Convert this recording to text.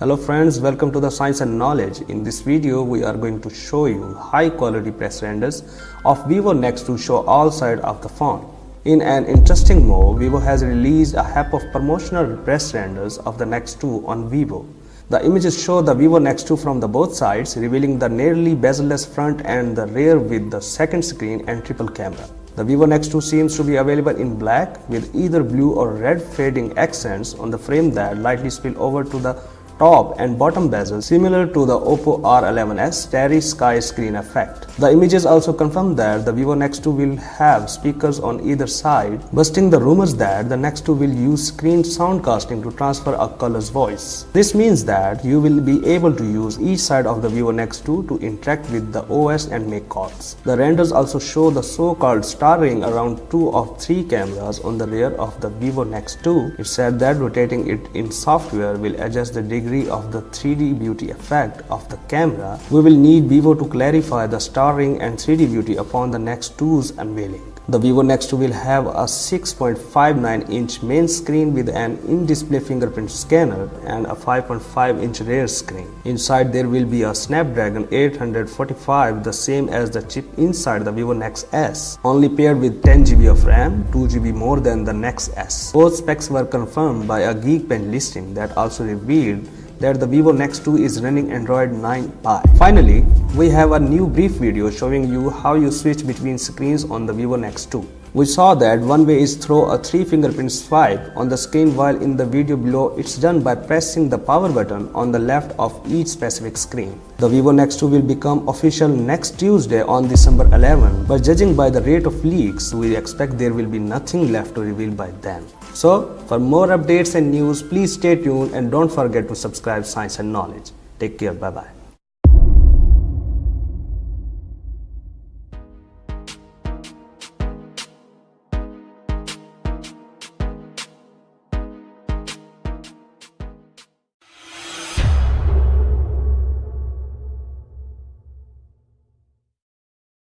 Hello friends, welcome to the Science and Knowledge. In this video, we are going to show you high quality press renders of Vivo Nex to show all sides of the phone. In an interesting move, Vivo has released a heap of promotional press renders of the Nex 2 on Vivo. The images show the Vivo Nex 2 from the both sides, revealing the nearly bezel-less front and the rear with the second screen and triple camera. The Vivo Nex 2 seems to be available in black with either blue or red fading accents on the frame that lightly spill over to the top and bottom bezel, similar to the Oppo R11s Starry Sky screen effect. The images also confirm that the Vivo Nex 2 will have speakers on either side, busting the rumors that the Nex 2 will use screen soundcasting to transfer a caller's voice. This means that you will be able to use each side of the Vivo Nex 2 to interact with the OS and make calls. The renders also show the so-called star ring around 2 of 3 cameras on the rear of the Vivo Nex 2. It said that rotating it in software will adjust the degree of the 3D beauty effect of the camera. We will need Vivo to clarify the star ring and 3D beauty upon the Nex 2's unveiling. The Vivo Nex 2 will have a 6.59-inch main screen with an in-display fingerprint scanner and a 5.5-inch rear screen. Inside there will be a Snapdragon 845, the same as the chip inside the Vivo Nex S, only paired with 10GB of RAM, 2GB more than the Nex S. Both specs were confirmed by a Geekbench listing that also revealed that the Vivo Nex 2 is running Android 9 Pie. Finally, we have a new brief video showing you how you switch between screens on the Vivo Nex 2. We saw that one way is through a 3-fingerprint swipe on the screen, while in the video below it's done by pressing the power button on the left of each specific screen. The Vivo Nex 2 will become official next Tuesday on December 11, but judging by the rate of leaks, we expect there will be nothing left to reveal by then. So, for more updates and news, please stay tuned and don't forget to subscribe Science and Knowledge. Take care, bye bye.